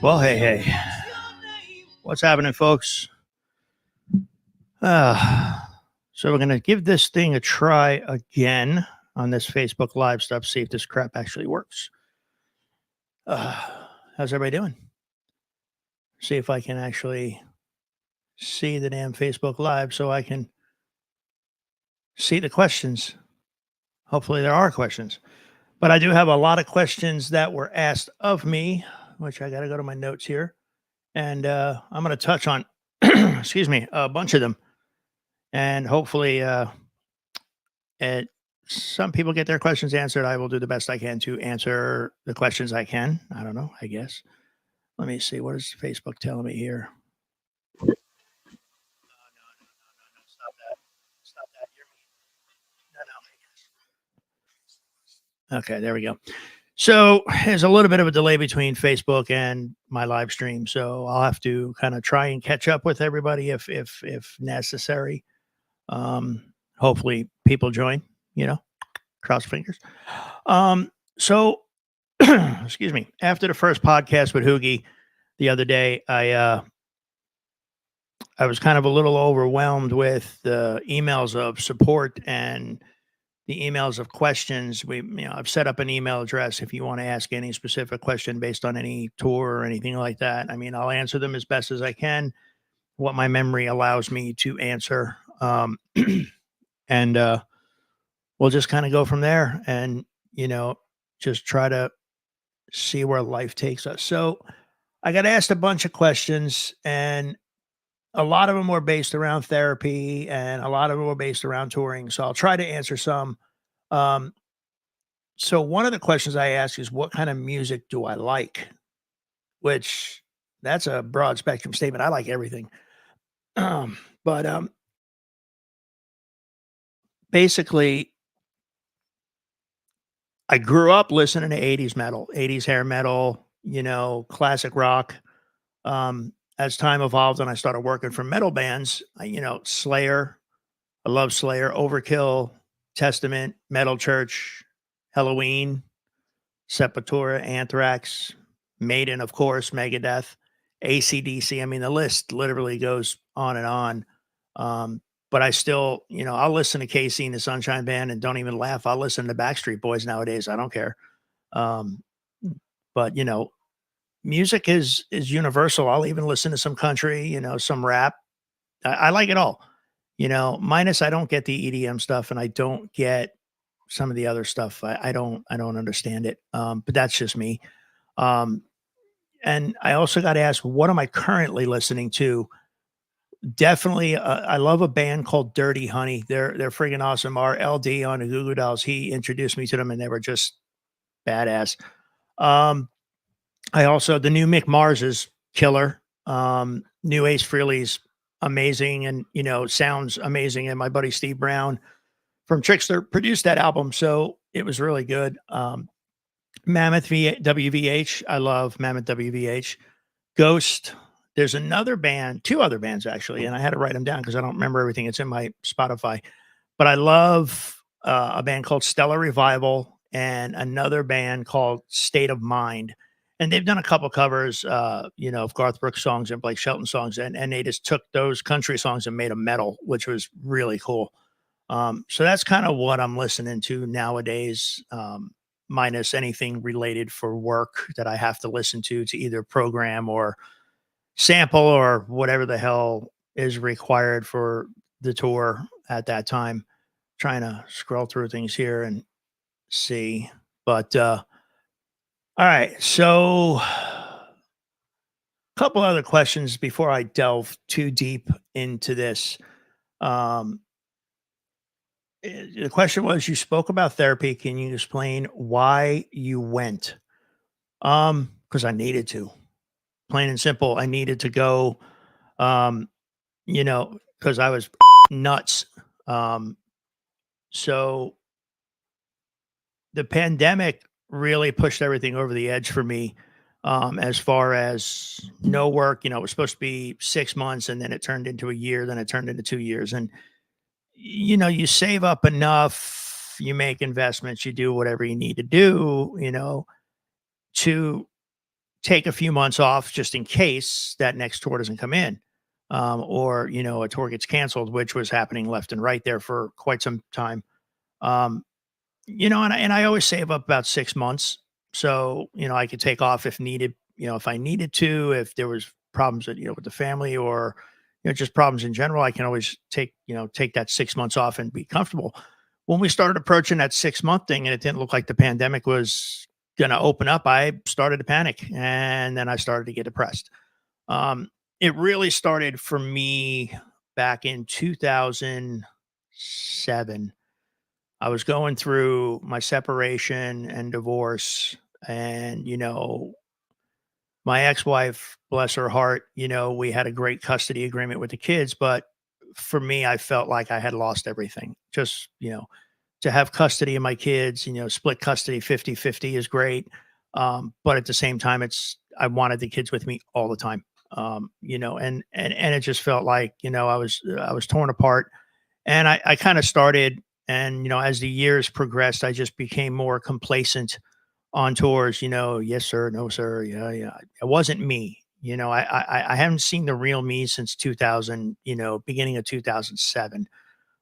Well, hey, what's happening, folks? Uh, so we're gonna give this thing a try again on this Facebook Live stuff. See if this crap actually works. Uh, how's everybody doing? See if I can actually see the damn Facebook Live, so I can see the questions. Hopefully, there are questions, but I do have a lot of questions that were asked of me, which I got to go to my notes here, and I'm gonna touch on, excuse me, a bunch of them, and hopefully, And some people get their questions answered. I will do the best I can to answer the questions I can. I don't know, I guess. Let me see. What is Facebook telling me here? No, no. Stop that. Stop that. You're mean. No, no. Okay, there we go. So there's a little bit of a delay between Facebook and my live stream. So I'll have to kind of try and catch up with everybody if necessary. Hopefully people join, you know, cross fingers. So excuse me. After the first podcast with Hoogie the other day, I was kind of a little overwhelmed with the emails of support and the emails of questions. I've set up an email address if you want to ask any specific question based on any tour or anything like that. I mean, I'll answer them as best as I can, what my memory allows me to answer. And we'll just kind of go from there and, you know, just try to see where life takes us. So I got asked a bunch of questions, and a lot of them were based around therapy, and a lot of them were based around touring. So I'll try to answer some. Um, so one of the questions I ask is, what kind of music do I like? Which that's a broad spectrum statement. I like everything. But basically, I grew up listening to 80s metal, 80s hair metal, classic rock. As time evolved and I started working for metal bands, Slayer, I love Slayer, Overkill, Testament, Metal Church, Halloween, Sepultura, Anthrax, Maiden, of course, Megadeth, AC/DC. I mean, the list literally goes on and on. But I still, I'll listen to Casey and the Sunshine Band and don't even laugh. I'll listen to Backstreet Boys nowadays. I don't care. Um, but music is universal. I'll even listen to some country, some rap. I like it all. Minus I don't get the EDM stuff and I don't get some of the other stuff. I don't understand it. But that's just me. Um, and I also got asked, what am I currently listening to? Definitely, I love a band called Dirty Honey. They're freaking awesome. Our LD on the Goo Goo Dolls, he introduced me to them, and they were just badass. Um, I also the new Mick Mars is killer. New Ace Frehley's amazing, and sounds amazing. And my buddy Steve Brown from Trickster produced that album, so it was really good. Mammoth WVH, I love Mammoth WVH. Ghost. There's another band, two other bands actually, and I had to write them down because I don't remember everything. It's in my Spotify, but I love a band called Stellar Revival and another band called State of Mind. And they've done a couple covers, of Garth Brooks songs and Blake Shelton songs, and they just took those country songs and made them metal, which was really cool. So that's kind of what I'm listening to nowadays, minus anything related for work that I have to listen to either program or sample or whatever the hell is required for the tour at that time. Trying to scroll through things here and see. But all right, so a couple other questions before I delve too deep into this. Um, the question was, you spoke about therapy. Can you explain why you went? Because I needed to. Plain and simple, I needed to go. Um, because I was nuts. Um, so the pandemic really pushed everything over the edge for me. As far as no work, it was supposed to be 6 months and then it turned into a year, then it turned into 2 years. And, you save up enough, you make investments, you do whatever you need to do, to take a few months off just in case that next tour doesn't come in, or a tour gets canceled, which was happening left and right there for quite some time. Um, and I always save up about 6 months, so I could take off if needed. If I needed to, if there was problems that with the family, or just problems in general, I can always take that 6 months off and be comfortable. When we started approaching that 6 month thing, and it didn't look like the pandemic was going to open up, I started to panic, and then I started to get depressed. It really started for me back in 2007. I was going through my separation and divorce, and my ex-wife, bless her heart, we had a great custody agreement with the kids, but for me, I felt like I had lost everything. Just, to have custody of my kids, split custody 50-50 is great. But at the same time, I wanted the kids with me all the time. And it just felt like, I was torn apart. And I kind of started, and as the years progressed, I just became more complacent on tours. Yes sir, no sir, yeah, yeah. It wasn't me. I haven't seen the real me since 2000, beginning of 2007.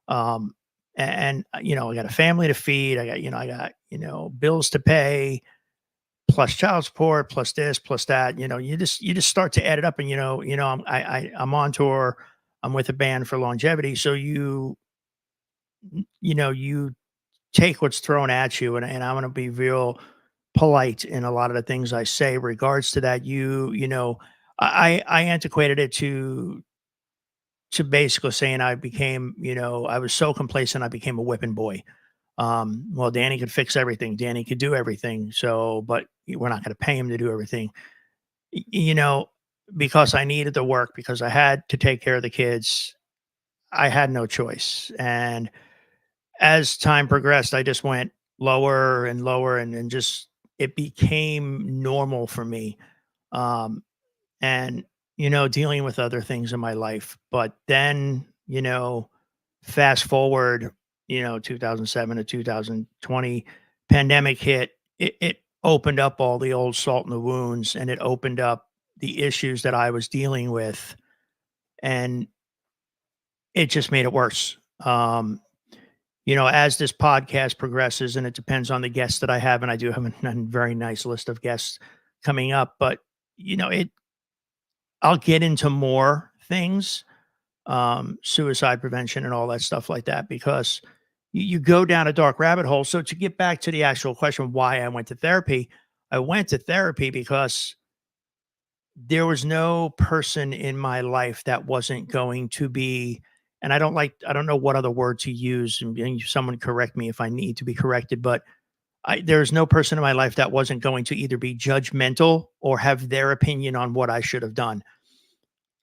Um, and I got a family to feed. I got bills to pay, plus child support, plus this, plus that. You just start to add it up, and I'm on tour. I'm with a band for longevity, so you take what's thrown at you, and I'm going to be real polite in a lot of the things I say regards to that. I antiquated it to basically saying I was so complacent, I became a whipping boy. Well, Danny could fix everything. Danny could do everything. So, but we're not going to pay him to do everything, y- you know, because I needed the work, because I had to take care of the kids. I had no choice. And as time progressed, I just went lower and lower, and just it became normal for me. Um, and dealing with other things in my life. But then, fast forward, 2007 to 2020, pandemic hit. It opened up all the old salt in the wounds, and it opened up the issues that I was dealing with, and it just made it worse. As this podcast progresses, and it depends on the guests that I have, and I do have a very nice list of guests coming up, but it I'll get into more things, suicide prevention and all that stuff like that, because you go down a dark rabbit hole. So to get back to the actual question, why I went to therapy because there was no person in my life that wasn't going to be, and I don't know what other word to use, and someone correct me if I need to be corrected, but there's no person in my life that wasn't going to either be judgmental or have their opinion on what I should have done.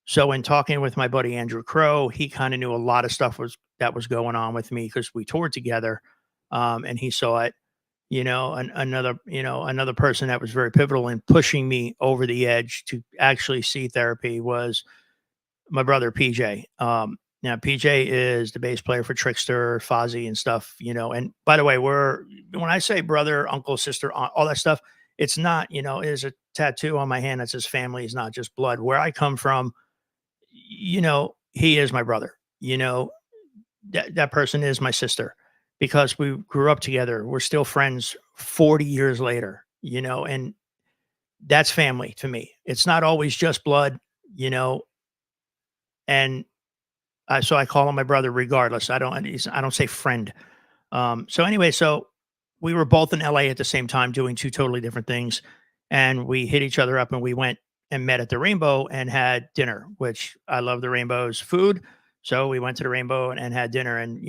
So in talking with my buddy Andrew Crow, he kind of knew a lot of stuff was going on with me because we toured together, and he saw it. Another person that was very pivotal in pushing me over the edge to actually see therapy was my brother PJ. Now PJ is the bass player for Trickster, Fozzy, and stuff. And by the way, when I say brother, uncle, sister, aunt, all that stuff, it's not. Is a tattoo on my hand that says family is not just blood. Where I come from, he is my brother. That person is my sister, because we grew up together. We're still friends 40 years later, and that's family to me. It's not always just blood, you know, and so I call him my brother regardless. I don't say friend. So anyway, so we were both in LA at the same time doing two totally different things, and we hit each other up, and we went and met at the Rainbow and had dinner, which I love the Rainbow's food. So we went to the Rainbow and had dinner, and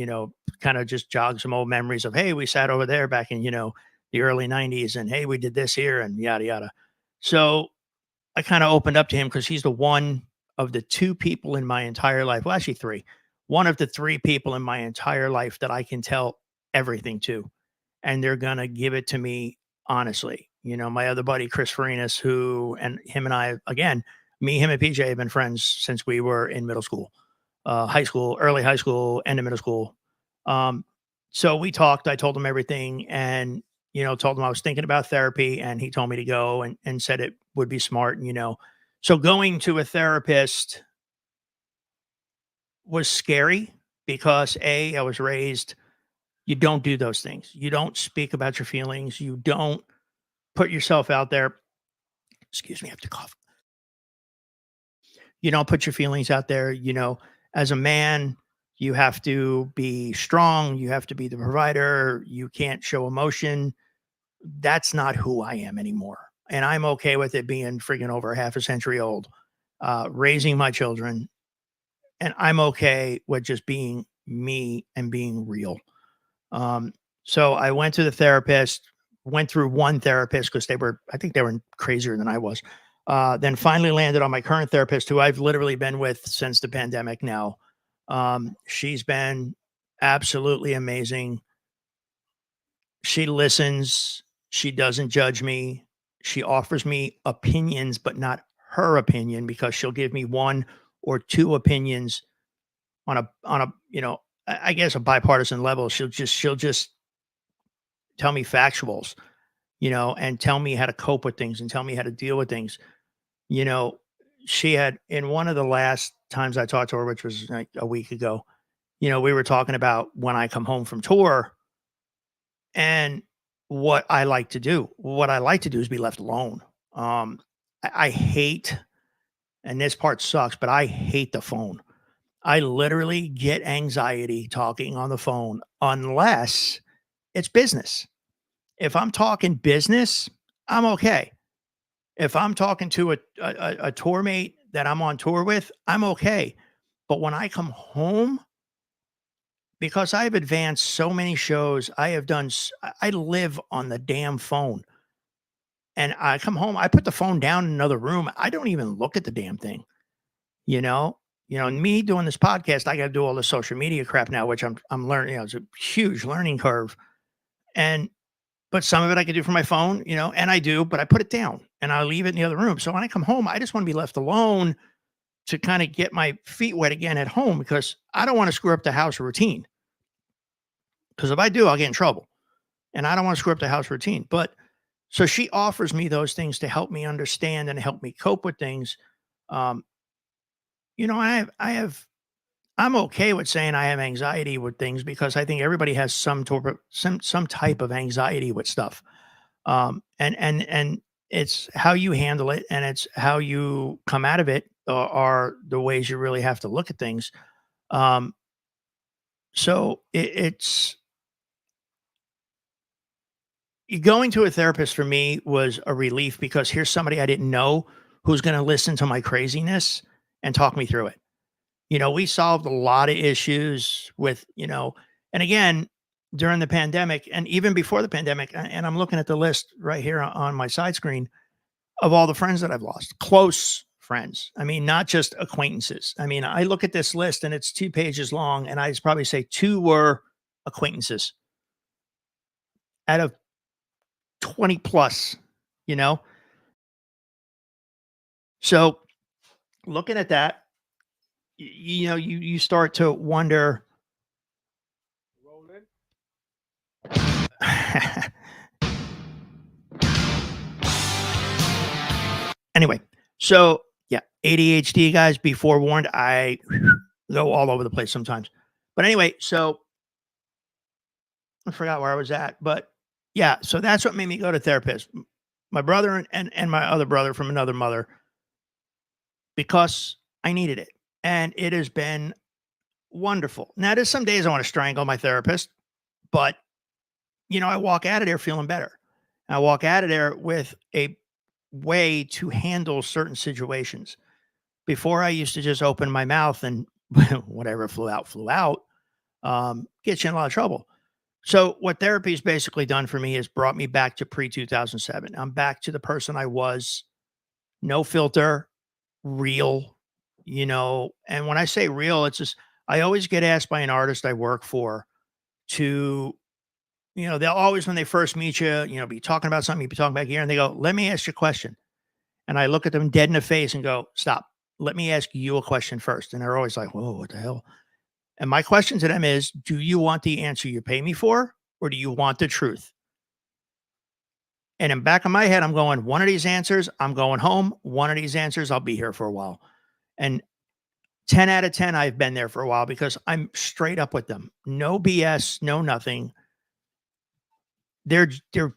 kind of just jogged some old memories of, hey, we sat over there back in the early '90s, and hey, we did this here, and yada yada. So I kind of opened up to him because he's the one of the two people in my entire life, well, actually three, one of the three people in my entire life that I can tell everything to, and they're gonna give it to me honestly. My other buddy Chris Farinas, who and him and I again, me, him, and PJ have been friends since we were in middle school, high school, early high school, end of middle school. Um, so we talked. I told him everything, and told him I was thinking about therapy, and he told me to go and said it would be smart, you know. So going to a therapist was scary because I was raised, you don't do those things. You don't speak about your feelings. You don't put yourself out there. Excuse me, I have to cough. You don't put your feelings out there. You know, as a man, you have to be strong. You have to be the provider. You can't show emotion. That's not who I am anymore. And I'm okay with it being freaking over half a century old, raising my children. And I'm okay with just being me and being real. Um, so I went to the therapist, went through one therapist because I think they were crazier than I was. Then finally landed on my current therapist, who I've literally been with since the pandemic now. She's been absolutely amazing. She listens, she doesn't judge me. She offers me opinions, but not her opinion because she'll give me one or two opinions on a I guess a bipartisan level. She'll just tell me factuals, and tell me how to cope with things and tell me how to deal with things. You know, she had in one of the last times I talked to her, which was like a week ago, we were talking about when I come home from tour and what I like to do. What I like to do is be left alone. I hate, and this part sucks, but I hate the phone. I literally get anxiety talking on the phone unless it's business. If I'm talking business, I'm okay. If I'm talking to a tour mate that I'm on tour with, I'm okay. But when I come home, because I've advanced so many shows, I live on the damn phone. And I come home, I put the phone down in another room. I don't even look at the damn thing, you know? And me doing this podcast, I got to do all the social media crap now, which I'm learning, it's a huge learning curve. And but some of it I can do from my phone, and I do, but I put it down and I leave it in the other room. So when I come home, I just want to be left alone to kind of get my feet wet again at home because I don't want to screw up the house routine. Because if I do, I'll get in trouble. And I don't want to screw up the house routine. But so she offers me those things to help me understand and help me cope with things. Um, I'm okay with saying I have anxiety with things because I think everybody has some type of anxiety with stuff. And it's how you handle it and it's how you come out of it are the ways you really have to look at things. Um, so it's going to a therapist for me was a relief because here's somebody I didn't know who's going to listen to my craziness and talk me through it. We solved a lot of issues with, and again, during the pandemic and even before the pandemic, and I'm looking at the list right here on my side screen of all the friends that I've lost, close friends. I mean, not just acquaintances. I mean, I look at this list and it's 2 pages long, and I probably say two were acquaintances out of 20 plus, you know? So looking at that, you start to wonder. Anyway, so yeah, ADHD guys, be forewarned. I go all over the place sometimes. But anyway, so I forgot where I was at. But yeah, so that's what made me go to therapist. My brother and my other brother from another mother, because I needed it. And it has been wonderful. Now, there's some days I want to strangle my therapist, but I walk out of there feeling better. I walk out of there with a way to handle certain situations. Before I used to just open my mouth and whatever flew out, gets you in a lot of trouble. So what therapy's basically done for me is brought me back to pre 2007. I'm back to the person I was, no filter, real, And when I say real, it's just I always get asked by an artist I work for to, they'll always when they first meet you, be talking about something, you be talking back here, and they go, "Let me ask you a question." And I look at them dead in the face and go, "Stop. Let me ask you a question first." And they're always like, "Whoa, what the hell?" And my question to them is, do you want the answer you pay me for, or do you want the truth? And in back of my head, I'm going, one of these answers, I'm going home. One of these answers, I'll be here for a while. And 10 out of 10, I've been there for a while because I'm straight up with them. No BS, no nothing. They're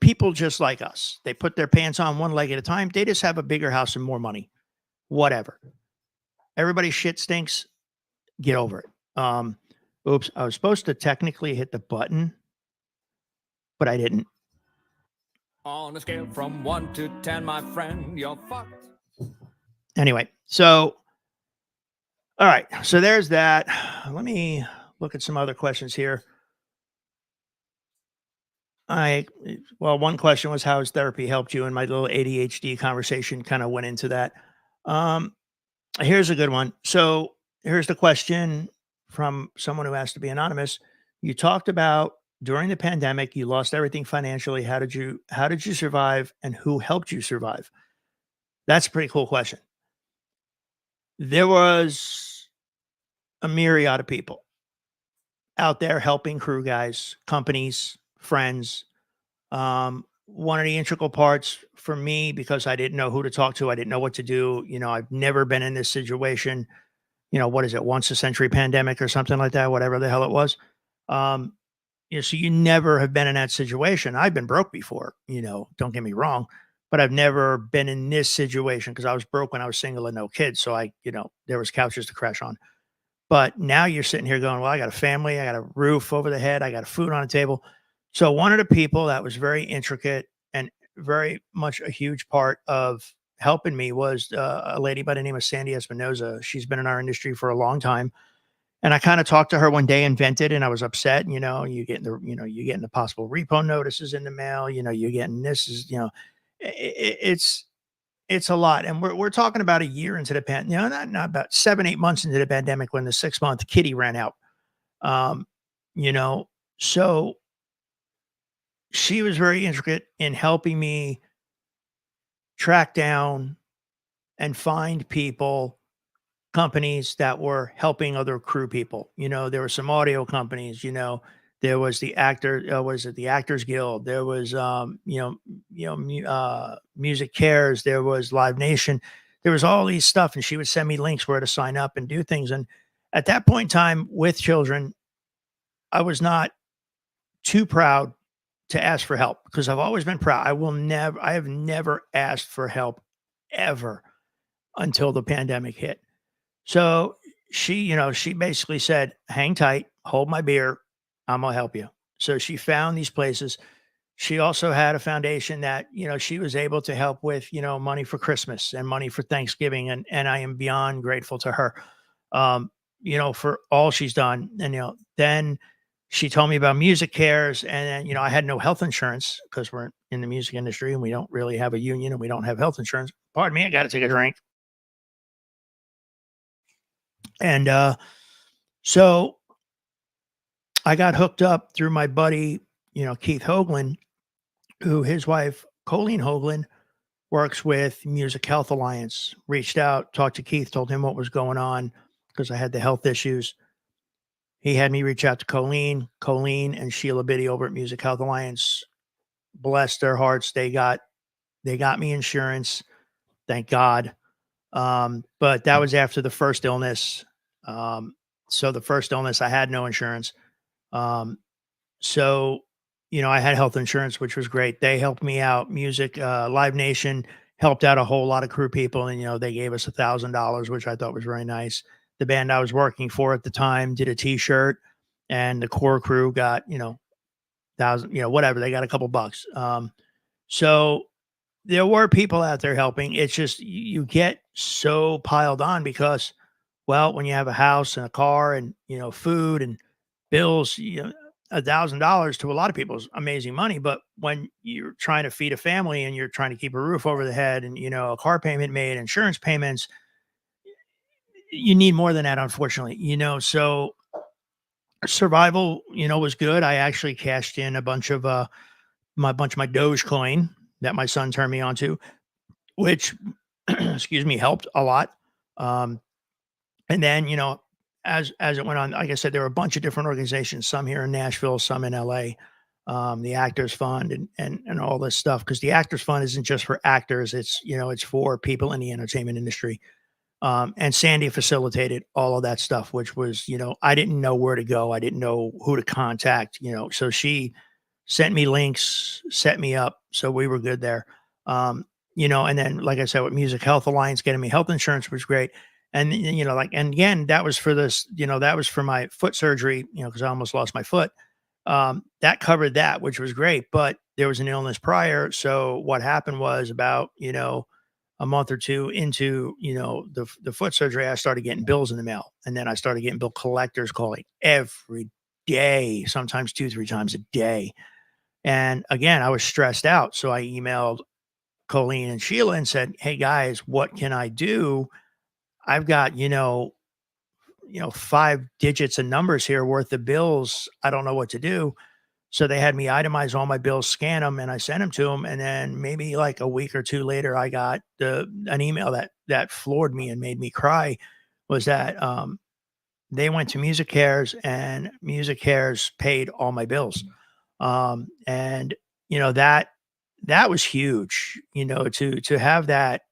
people just like us. They put their pants on one leg at a time. They just have a bigger house and more money. Whatever. Everybody's shit stinks. Get over it. Oops, I was supposed to technically hit the button, but I didn't. On a scale from 1 to 10, my friend, you're fucked. Anyway, so all right, so there's that. Let me look at some other questions here. One question was how has therapy helped you? And my little ADHD conversation kind of went into that. Um, Here's a good one. So here's the question from someone who has to be anonymous. You talked about during the pandemic, you lost everything financially. How did you survive and who helped you survive? That's a pretty cool question. There was a myriad of people out there helping crew guys, companies, friends. One of the integral parts for me, because I didn't know who to talk to, I didn't know what to do. I've never been in this situation. What is it, once a century pandemic or something like that, whatever the hell it was. Um, so you never have been in that situation. I've been broke before, don't get me wrong, but I've never been in this situation because I was broke when I was single and no kids. So there was couches to crash on. But now you're sitting here going, well, I got a family, I got a roof over the head, I got food on the table. So one of the people that was very intricate and very much a huge part of helping me was a lady by the name of Sandy Espinoza. She's been in our industry for a long time. And I kind of talked to her one day and vented, and I was upset. You getting the possible repo notices in the mail. You're getting this is, it's a lot. And we're talking about a year into the not about 7, 8 months into the pandemic when the 6 month kitty ran out. Um, you know, so she was very intricate in helping me track down and find people, companies that were helping other crew people. There were some audio companies, there was the was it the Actors Guild? There was, Music Cares. There was Live Nation. There was all these stuff. And she would send me links where to sign up and do things. And at that point in time with children, I was not too proud to ask for help because I've always been proud. I have never asked for help ever until the pandemic hit. So she basically said, hang tight, hold my beer. I'm going to help you. So she found these places. She also had a foundation that, she was able to help with, money for Christmas and money for Thanksgiving. And I am beyond grateful to her, for all she's done. And, then she told me about Music Cares. And then, I had no health insurance because we're in the music industry and we don't really have a union and we don't have health insurance. Pardon me, I got to take a drink. And so I got hooked up through my buddy, Keith Hoagland, who his wife, Colleen Hoagland, works with Music Health Alliance. Reached out, talked to Keith, told him what was going on because I had the health issues. He had me reach out to Colleen. Colleen and Sheila Biddy over at Music Health Alliance, bless their hearts, they got me insurance. Thank God. But that was after the first illness. So the first illness, I had no insurance. So, I had health insurance, which was great. They helped me out. Live Nation helped out a whole lot of crew people. And, they gave us $1,000, which I thought was very nice. The band I was working for at the time did a t-shirt and the core crew got, 1,000, whatever. They got a couple bucks. So there were people out there helping. It's just, you get so piled on because, well, when you have a house and a car and, food and bills, $1,000 to a lot of people is amazing money. But when you're trying to feed a family and you're trying to keep a roof over the head and, a car payment made, insurance payments, you need more than that, unfortunately, so survival, was good. I actually cashed in a bunch of my Dogecoin that my son turned me on to, which, excuse me, helped a lot. And then, as it went on, like I said, there were a bunch of different organizations, some here in Nashville, some in LA. the Actors Fund, and all this stuff. Because the Actors Fund isn't just for actors; it's for people in the entertainment industry. And Sandy facilitated all of that stuff, which was, I didn't know where to go. I didn't know who to contact, so she sent me links, set me up. So we were good there. And then, like I said, with Music Health Alliance, getting me health insurance was great. And, and again, that was for this, that was for my foot surgery, because I almost lost my foot. That covered that, which was great. But there was an illness prior. So what happened was about, a month or two into, the foot surgery, I started getting bills in the mail. And then I started getting bill collectors calling every day, sometimes 2, 3 times a day. And again, I was stressed out. So I emailed Colleen and Sheila and said, "Hey guys, what can I do? I've got, 5 digits of numbers here worth of bills. I don't know what to do." So they had me itemize all my bills, scan them, and I sent them to them. And then maybe like a week or two later, I got an email that floored me and made me cry. Was that they went to Music Cares, and Music Cares paid all my bills. And that was huge, to have that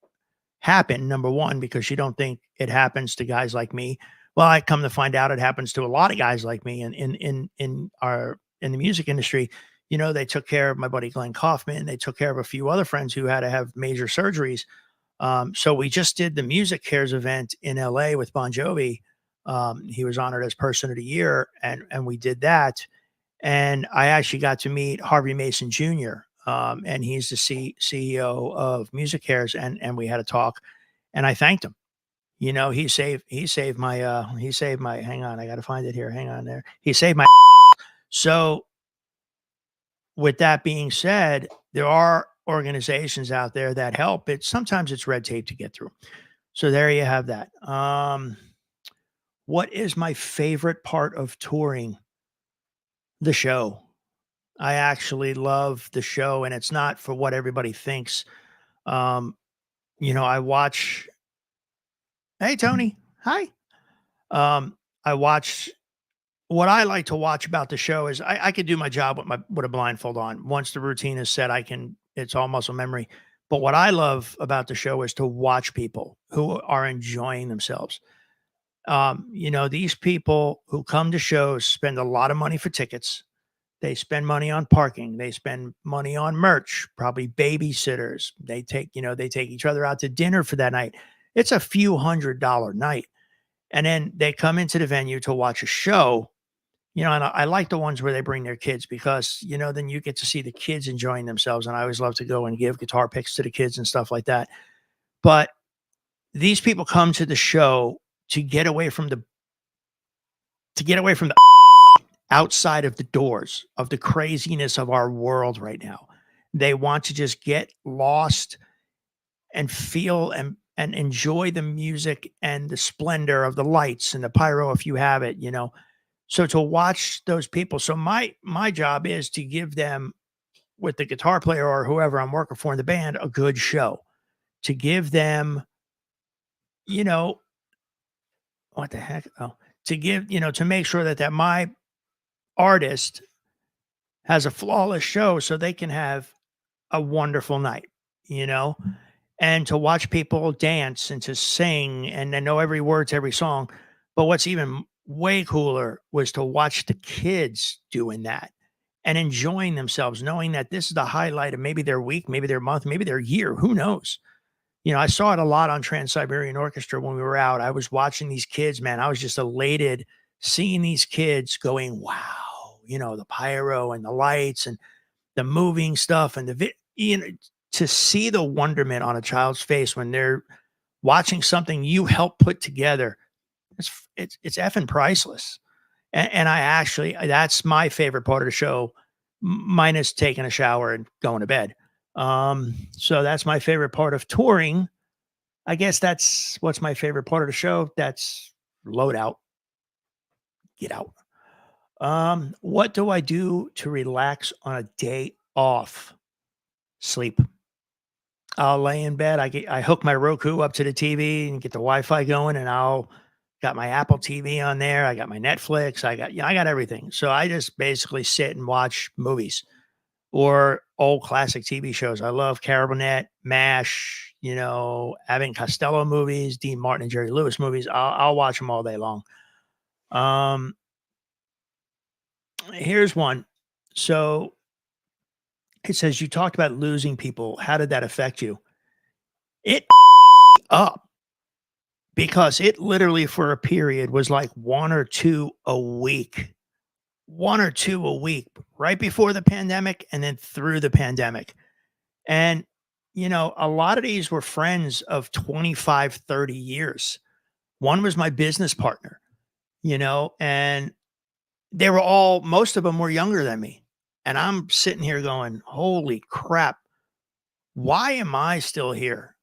happen. Number one, because you don't think it happens to guys like me. Well, I come to find out it happens to a lot of guys like me in the music industry. They took care of my buddy Glenn Kaufman. They took care of a few other friends who had to have major surgeries. So we just did the Music Cares event in LA with Bon Jovi. He was honored as Person of the Year, and we did that. And I actually got to meet Harvey Mason Jr. And he's the CEO of Music Cares, and we had a talk, and I thanked him. He saved my. Hang on, I got to find it here. Hang on there. He saved my. So, with that being said, there are organizations out there that help. Sometimes it's red tape to get through. So there you have that. What is my favorite part of touring? The show. I actually love the show, and it's not for what everybody thinks. Um, I watch. Hey, Tony. Hi. I watch. What I like to watch about the show is I could do my job with a blindfold on. Once the routine is set, I can. It's all muscle memory. But what I love about the show is to watch people who are enjoying themselves. These people who come to shows spend a lot of money for tickets. They spend money on parking. They spend money on merch, probably babysitters. They take each other out to dinner for that night. It's a few $100 night. And then they come into the venue to watch a show, and I like the ones where they bring their kids because, then you get to see the kids enjoying themselves. And I always love to go and give guitar picks to the kids and stuff like that. But these people come to the show to get away from the outside of the doors of the craziness of our world right now. They want to just get lost and feel and enjoy the music and the splendor of the lights and the pyro if you have it. So to watch those people. So my job is to give them, with the guitar player or whoever I'm working for in the band, a good show. To give them, you know, what the heck? Oh, to give, to make sure that my artist has a flawless show so they can have a wonderful night, you know, and to watch people dance and to sing and then know every word to every song. But what's even way cooler was to watch the kids doing that and enjoying themselves, knowing that this is the highlight of maybe their week, maybe their month, maybe their year. Who knows? I saw it a lot on Trans Siberian Orchestra when we were out. I was watching these kids, man. I was just elated seeing these kids going, wow, the pyro and the lights and the moving stuff and to see the wonderment on a child's face when they're watching something you helped put together. It's effing priceless. And that's my favorite part of the show, minus taking a shower and going to bed. So that's my favorite part of touring. I guess that's what's my favorite part of the show. That's load out, get out. What do I do to relax on a day off? Sleep. I'll lay in bed. I hook my Roku up to the TV and get the Wi-Fi going, and I'll got my Apple TV on there. I got my Netflix. I got everything. So I just basically sit and watch movies or old classic TV shows. I love Carol Burnett, MASH, Abbott and Costello movies, Dean Martin and Jerry Lewis movies. I'll watch them all day long. Um, Here's one. So it says, you talked about losing people. How did that affect you? It up because it literally for a period was like one or two a week, right before the pandemic and then through the pandemic. And, a lot of these were friends of 25, 30 years. One was my business partner, and they were most of them were younger than me. And I'm sitting here going, holy crap. Why am I still here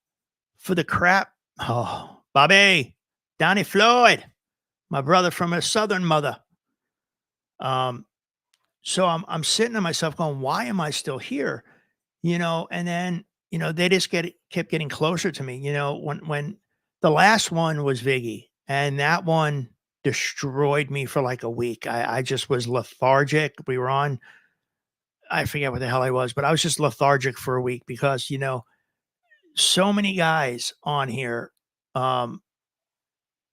for the crap? Oh, Bobby, Donnie Floyd, my brother from a Southern mother. So I'm sitting to myself going, why am I still here? And then, they just kept getting closer to me, when the last one was Viggy and that one destroyed me for like a week. I just was lethargic. We were on, I forget what the hell I was, but I was just lethargic for a week because, so many guys on here. And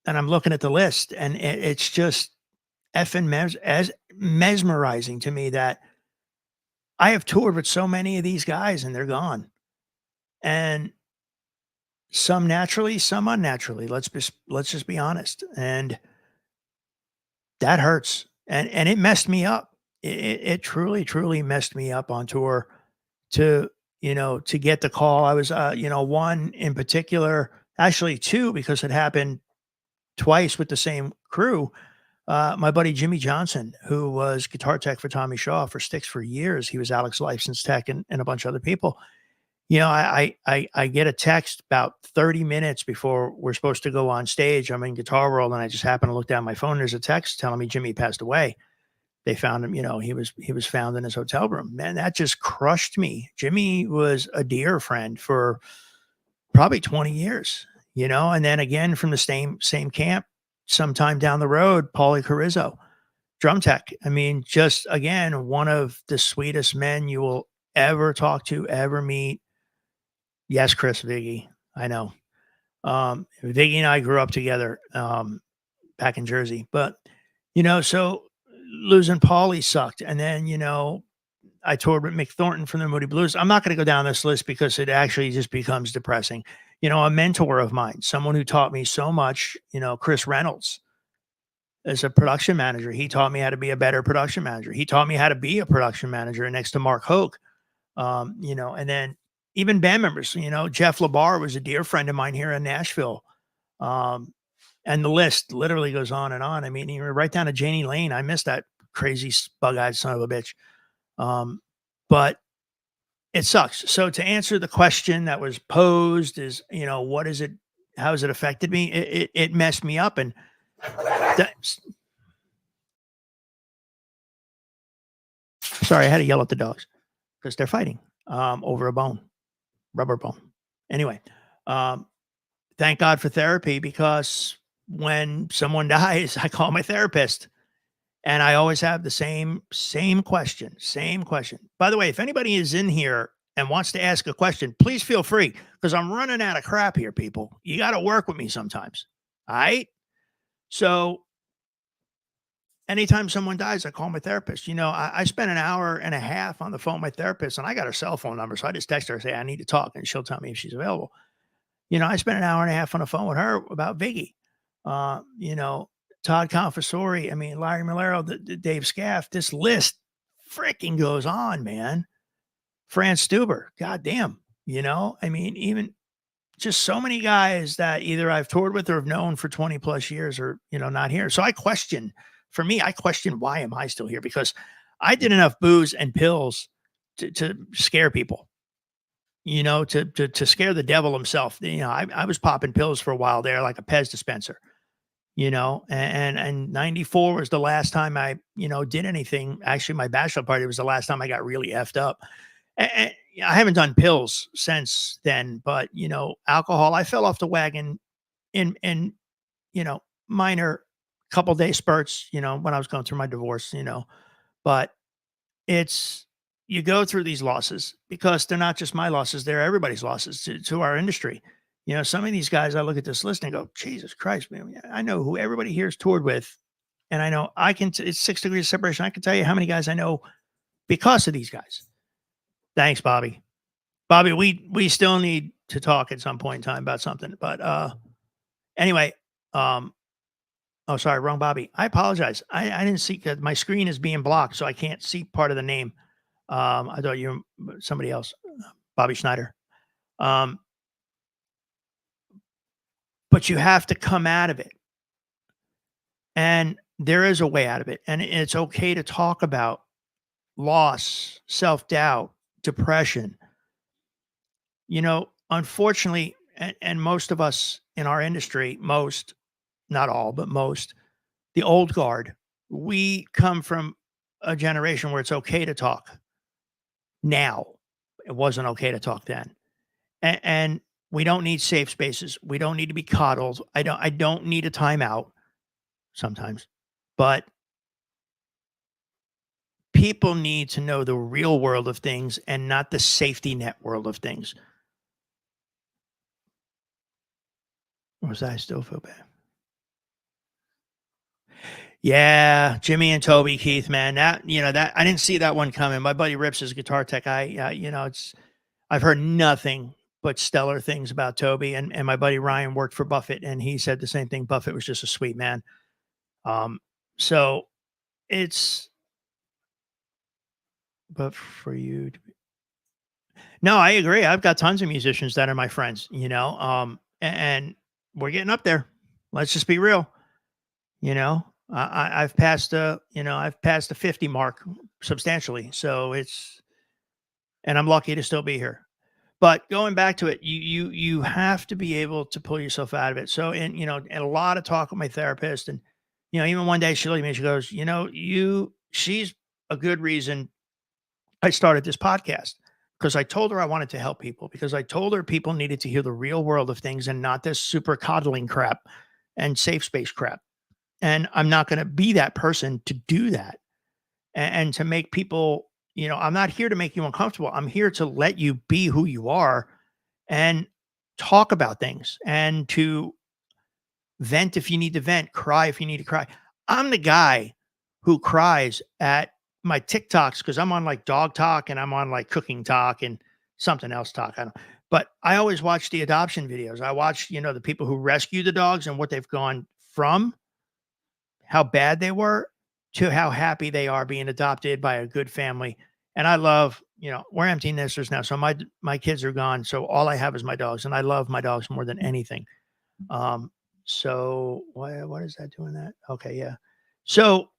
I'm looking at the list and it's just effing as mesmerizing to me that I have toured with so many of these guys and they're gone. And some naturally, some unnaturally. Let's just be honest. And that hurts. And it messed me up. It truly, truly messed me up on tour to, to get the call. I was one in particular, actually two, because it happened twice with the same crew. My buddy Jimmy Johnson, who was guitar tech for Tommy Shaw for Styx for years. He was Alex Lifeson's tech and a bunch of other people. I get a text about 30 minutes before we're supposed to go on stage. I'm in Guitar World and I just happen to look down my phone. There's a text telling me Jimmy passed away. They found him, he was found in his hotel room. Man, that just crushed me. Jimmy was a dear friend for probably 20 years, and then again from the same camp, sometime down the road, Paulie Carrizzo, drum tech. I mean, just again, one of the sweetest men you will ever talk to, ever meet. Yes, Chris Viggy. I know. Viggy and I grew up together back in Jersey. But, so losing Paulie sucked. And then, I toured with Mick Thornton from the Moody Blues. I'm not going to go down this list because it actually just becomes depressing. A mentor of mine, someone who taught me so much, Chris Reynolds, as a production manager. He taught me how to be a better production manager. He taught me how to be a production manager next to Mark Hoke. And then even band members, Jeff LaBar was a dear friend of mine here in Nashville. And the list literally goes on and on. I mean, even right down to Janie Lane. I miss that crazy bug-eyed son of a bitch. But it sucks. So to answer the question that was posed is, what is it? How has it affected me? It messed me up. And sorry, I had to yell at the dogs because they're fighting over a bone, rubber bone. Anyway, thank God for therapy, because when someone dies, I call my therapist. And I always have the same question. By the way, if anybody is in here and wants to ask a question, please feel free, because I'm running out of crap here, people. You got to work with me sometimes. All right. So anytime someone dies, I call my therapist. I spent an hour and a half on the phone with my therapist, and I got her cell phone number. So I just text her and say, I need to talk, and she'll tell me if she's available. I spent an hour and a half on the phone with her about Viggy. Todd Confessori, Larry Malero, the Dave Scaff. This list freaking goes on, man. Franz Stuber, goddamn. Even just so many guys that either I've toured with or have known for 20 plus years or, not here. So I question why am I still here? Because I did enough booze and pills to scare people, to scare the devil himself. I was popping pills for a while there, like a Pez dispenser. And 94 was the last time I, did anything. Actually, my bachelor party was the last time I got really effed up. And I haven't done pills since then, but, alcohol, I fell off the wagon in minor couple day spurts, when I was going through my divorce, but it's you go through these losses because they're not just my losses, they're everybody's losses to our industry. Some of these guys, I look at this list and go, Jesus Christ, man, I know who everybody here has toured with. And I know it's 6 degrees of separation. I can tell you how many guys I know because of these guys. Thanks, Bobby. Bobby, we still need to talk at some point in time about something. But anyway, oh, sorry, wrong Bobby. I apologize. I didn't see that my screen is being blocked, so I can't see part of the name. I thought you were somebody else, Bobby Schneider. But you have to come out of it. And there is a way out of it. And it's okay to talk about loss, self-doubt, depression. Unfortunately, and most of us in our industry, most, not all, but most, the old guard, we come from a generation where it's okay to talk now. It wasn't okay to talk then. And we don't need safe spaces. We don't need to be coddled. I don't need a timeout sometimes. But people need to know the real world of things and not the safety net world of things. Or was I still feel bad? Yeah, Jimmy and Toby Keith, man. That I didn't see that one coming. My buddy Rips is a guitar tech. I've heard nothing but stellar things about Toby, and my buddy Ryan worked for Buffett, and he said the same thing. Buffett was just a sweet man. So it's, but for you to be, no, I agree. I've got tons of musicians that are my friends, and we're getting up there. Let's just be real. I've passed I've passed the 50 mark substantially. So and I'm lucky to still be here. But going back to it, you have to be able to pull yourself out of it. So, and a lot of talk with my therapist, and even one day she looked at me and she goes, she's a good reason I started this podcast, because I told her I wanted to help people, because I told her people needed to hear the real world of things and not this super coddling crap and safe space crap. And I'm not going to be that person to do that, and to make people, I'm not here to make you uncomfortable. I'm here to let you be who you are and talk about things, and to vent if you need to vent, cry if you need to cry. I'm the guy who cries at my TikToks because I'm on like dog talk and I'm on like cooking talk and something else talk. But I always watch the adoption videos. I watch, the people who rescue the dogs and what they've gone from, how bad they were, to how happy they are being adopted by a good family. And I love, we're empty nesters now. So my kids are gone. So all I have is my dogs, and I love my dogs more than anything. So what is that doing that? Okay. Yeah. So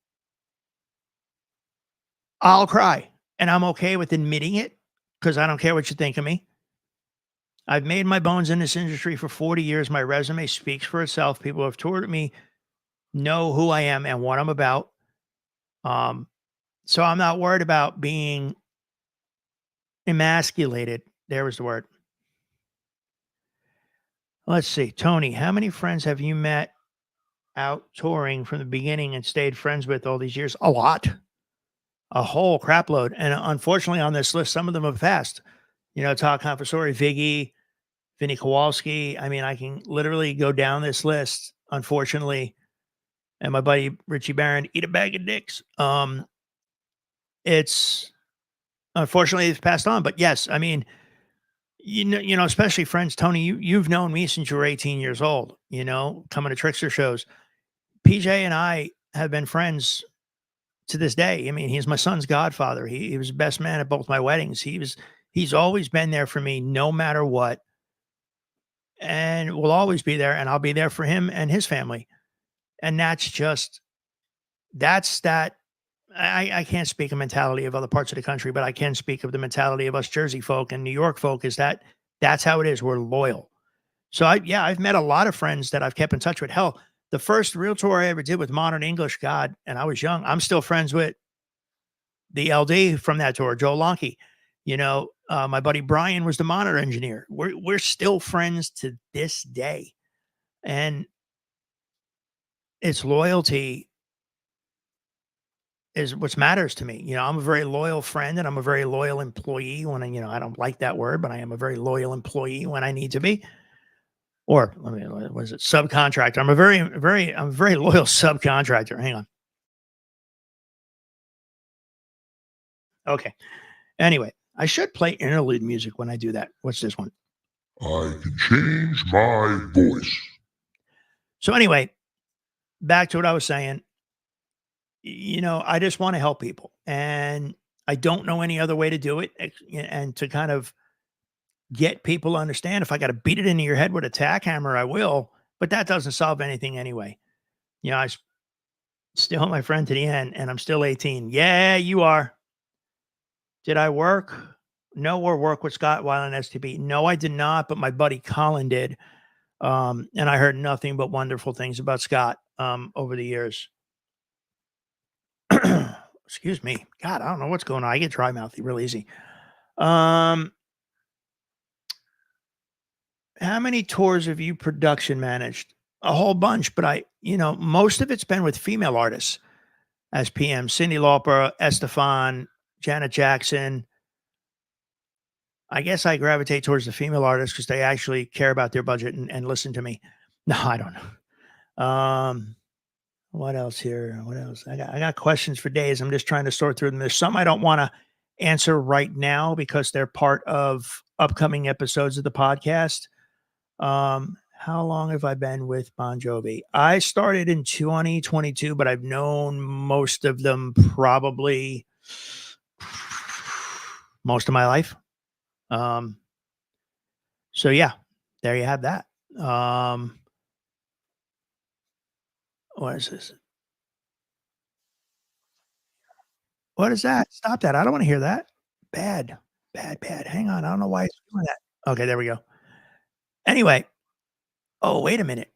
I'll cry, and I'm okay with admitting it because I don't care what you think of me. I've made my bones in this industry for 40 years. My resume speaks for itself. People who have toured with me know who I am and what I'm about. So I'm not worried about being emasculated. There was the word. Let's see. Tony, how many friends have you met out touring from the beginning and stayed friends with all these years? A lot. A whole crap load. And unfortunately on this list, some of them have passed. Todd Confessori, Viggy, Vinny Kowalski. I mean, I can literally go down this list, unfortunately. And my buddy Richie Barron, eat a bag of dicks. It's unfortunately it's passed on. But yes, I mean, especially friends, Tony, you've known me since you were 18 years old, coming to Trickster shows. PJ and I have been friends to this day. I mean, he's my son's godfather. He was the best man at both my weddings. He's always been there for me no matter what, and will always be there. And I'll be there for him and his family. And that's that. I can't speak of mentality of other parts of the country, but I can speak of the mentality of us Jersey folk and New York folk, is that's how it is. We're loyal. So I've met a lot of friends that I've kept in touch with. Hell, the first real tour I ever did with Modern English, God, and I was young. I'm still friends with the LD from that tour, Joe Lonke. My buddy Brian was the monitor engineer. We're still friends to this day. And it's loyalty is what matters to me. I'm a very loyal friend and I'm a very loyal employee when I don't like that word, but I am a very loyal employee when I need to be. Or let me, what is it? Subcontractor. I'm a very loyal subcontractor. Hang on. Okay. Anyway, I should play interlude music when I do that. What's this one? I can change my voice. So anyway, back to what I was saying. I just want to help people, and I don't know any other way to do it, and to kind of get people to understand. If I got to beat it into your head with a tack hammer, I will. But that doesn't solve anything anyway. I still my friend to the end, and I'm still 18. Yeah, you are. Did I work? No, or work with Scott while on STB? No, I did not. But my buddy Colin did, and I heard nothing but wonderful things about Scott over the years. Excuse me. God, I don't know what's going on. I get dry mouthy real easy. How many tours have you production managed? A whole bunch, but most of it's been with female artists as PM. Cyndi Lauper, Estefan, Janet Jackson. I guess I gravitate towards the female artists because they actually care about their budget and listen to me. No, I don't know. What else here? What else? I got questions for days. I'm just trying to sort through them. There's some I don't want to answer right now because they're part of upcoming episodes of the podcast. How long have I been with Bon Jovi? I started in 2022, but I've known most of them probably most of my life. So yeah, there you have that. What is this? What is that? Stop that. I don't want to hear that. Bad, bad, bad. Hang on. I don't know why it's doing that. Okay, there we go. Anyway. Oh, wait a minute.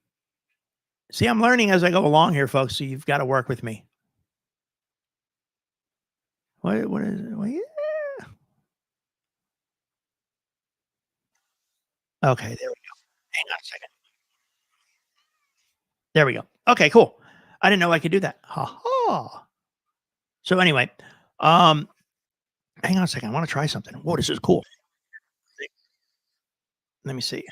See, I'm learning as I go along here, folks. So you've got to work with me. What is it? Well, yeah. Okay, there we go. Hang on a second. There we go. Okay, cool. I didn't know I could do that. Ha ha. So anyway, hang on a second. I want to try something. Whoa, this is cool. Let me see.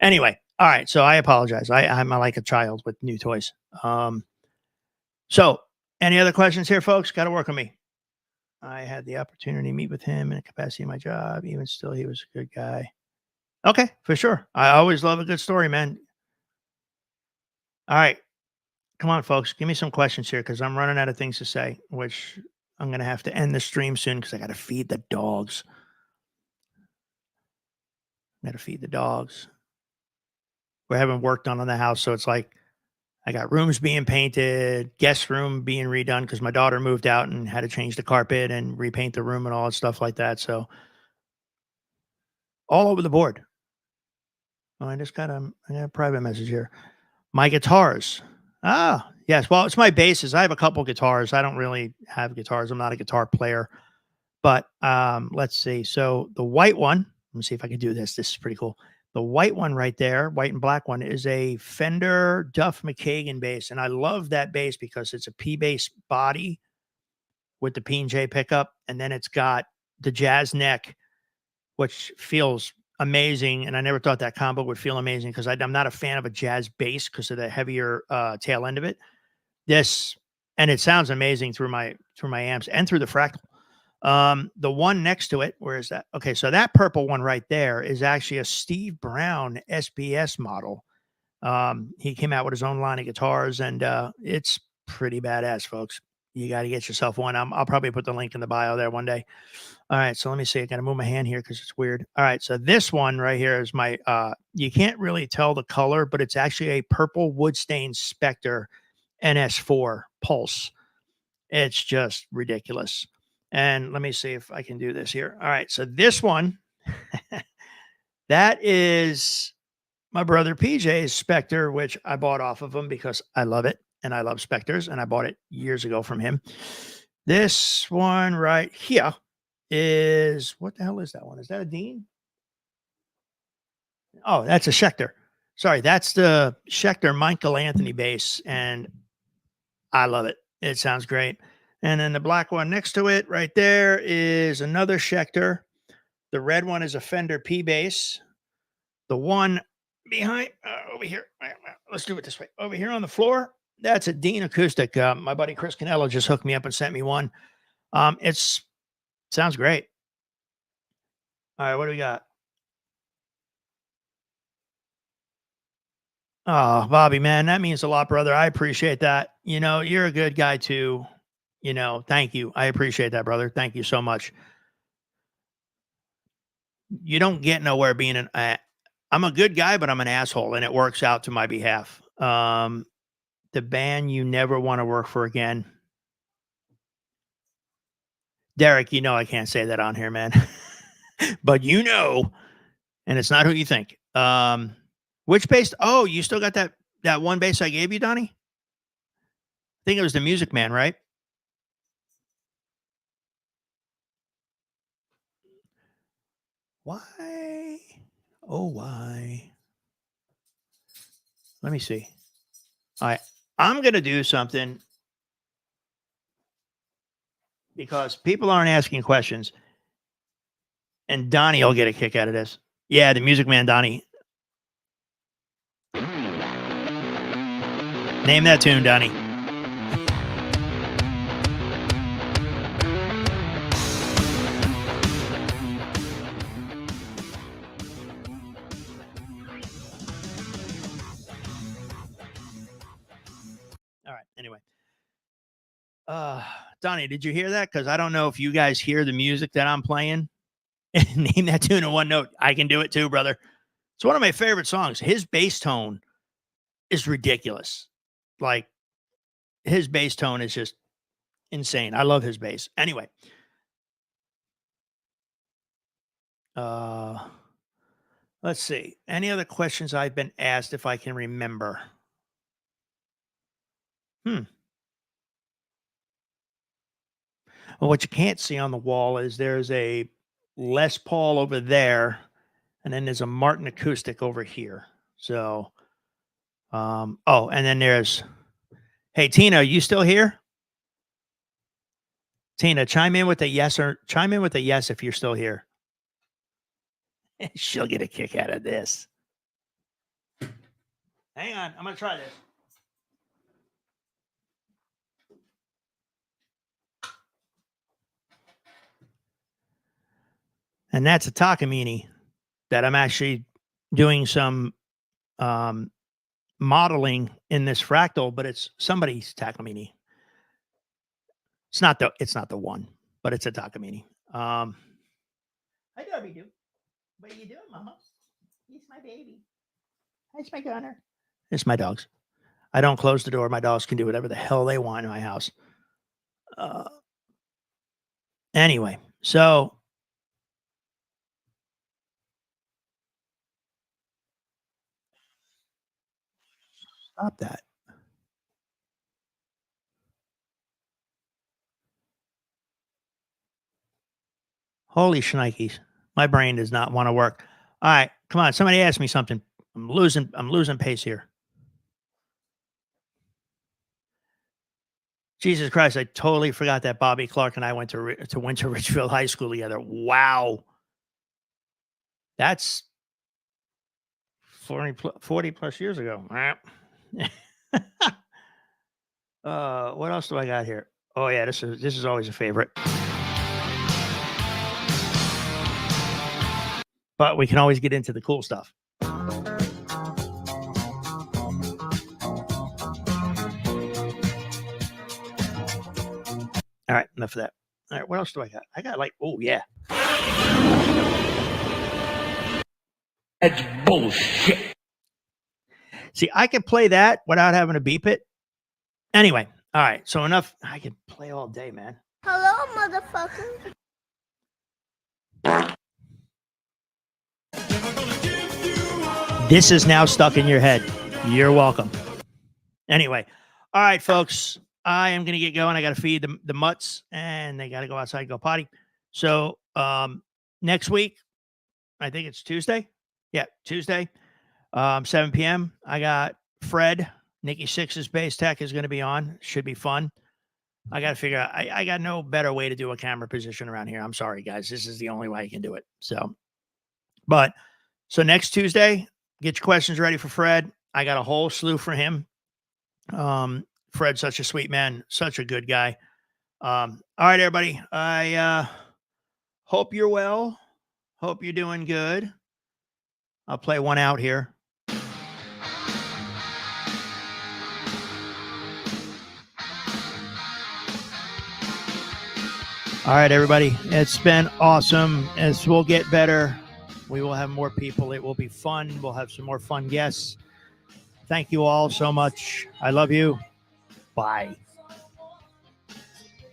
Anyway, all right. So I apologize. I'm like a child with new toys. So any other questions here, folks? Got to work on me. I had the opportunity to meet with him in a capacity of my job. Even still, he was a good guy. Okay, for sure. I always love a good story, man. All right. Come on, folks. Give me some questions here because I'm running out of things to say, which I'm going to have to end the stream soon because I got to feed the dogs. Got to feed the dogs. We're having work done on the house. So it's like I got rooms being painted, guest room being redone because my daughter moved out and had to change the carpet and repaint the room and all that stuff like that. So all over the board. Oh, I got a private message here. My guitars. Ah, yes. Well, it's my basses. I have a couple guitars. I don't really have guitars. I'm not a guitar player. But let's see. So the white one, let me see if I can do this. This is pretty cool. The white one right there, white and black one, is a Fender Duff McKagan bass. And I love that bass because it's a P bass body with the P&J pickup. And then it's got the jazz neck, which feels amazing. And I never thought that combo would feel amazing because I'm not a fan of a jazz bass because of the heavier tail end of it. And it sounds amazing through my amps and through the Fractal. The one next to it, where is that? Okay, so that purple one right there is actually a Steve Brown SBS model. He came out with his own line of guitars, and it's pretty badass, folks. You got to get yourself one. I'll probably put the link in the bio there one day. All right, so let me see. I got to move my hand here because it's weird. All right, so this one right here is my, you can't really tell the color, but it's actually a purple wood stain Spectre NS4 Pulse. It's just ridiculous. And let me see if I can do this here. All right, so this one, that is my brother PJ's Spectre, which I bought off of him because I love it. and I love Spectres, and I bought it years ago from him. This one right here is, what the hell is that one? Is that a Dean? Oh, that's a Schecter. Sorry, that's the Schecter Michael Anthony bass, and I love it. It sounds great. And then the black one next to it right there is another Schecter. The red one is a Fender P bass. The one behind over here, let's do it this way. Over here on the floor, that's a Dean acoustic. My buddy Chris Canello just hooked me up and sent me one. It's sounds great. All right, what do we got? Oh, Bobby, man, that means a lot, brother. I appreciate that. You know, you're a good guy too. You know, thank you. I appreciate that, brother. Thank you so much. You don't get nowhere being an I'm a good guy, but I'm an asshole, and it works out to my behalf. The band you never want to work for again. Derek, you know I can't say that on here, man. But you know, and it's not who you think. Which bass? Oh, you still got that one bass I gave you, Donnie? I think it was the Music Man, right? Why? Oh, why? Let me see. All right. I'm going to do something because people aren't asking questions. And Donnie will get a kick out of this. Yeah, the Music Man, Donnie. Name that tune, Donnie. All right. Anyway. Donnie, did you hear that? Because I don't know if you guys hear the music that I'm playing. Name that tune in one note. I can do it too, brother. It's one of my favorite songs. His bass tone is ridiculous. Like, his bass tone is just insane. I love his bass. Anyway. Let's see. Any other questions I've been asked if I can remember? Well, what you can't see on the wall is there's a Les Paul over there, and then there's a Martin acoustic over here. So, and then there's, hey, Tina, are you still here? Tina, chime in with a yes if you're still here. She'll get a kick out of this. Hang on, I'm going to try this. And that's a Takamine that I'm actually doing some modeling in this fractal, but it's somebody's Takamine. It's not the one, but it's a Takamine. Hi, Darby Doo. What are you doing, Mama? He's my baby. It's my gunner. It's my dogs. I don't close the door. My dogs can do whatever the hell they want in my house. Anyway, so stop that. Holy shnikes. My brain does not want to work. All right, come on. Somebody ask me something. I'm losing pace here. Jesus Christ, I totally forgot that Bobby Clark and I went to Winter Ridgefield High School together. Wow. That's 40 plus years ago. What else do I got here? Oh yeah, this is always a favorite. But we can always get into the cool stuff. All right, enough of that. All right, what else do I got? I got oh yeah. That's bullshit. See, I could play that without having to beep it. Anyway, all right, so enough. I could play all day, man. Hello, motherfucker. This is now stuck in your head. You're welcome. Anyway, All right, folks. I am going to get going. I got to feed the mutts, and they got to go outside and go potty. So next week, I think it's Tuesday. Yeah, Tuesday, 7 p.m. I got Fred, Nikki Six's Base Tech is going to be on. Should be fun. I got to figure out. I got no better way to do a camera position around here. I'm sorry, guys. This is the only way I can do it. So next Tuesday, get your questions ready for Fred. I got a whole slew for him. Fred's such a sweet man, such a good guy. All right, everybody. I hope you're well. Hope you're doing good. I'll play one out here. All right, everybody. It's been awesome. As we'll get better, we will have more people. It will be fun. We'll have some more fun guests. Thank you all so much. I love you. Bye.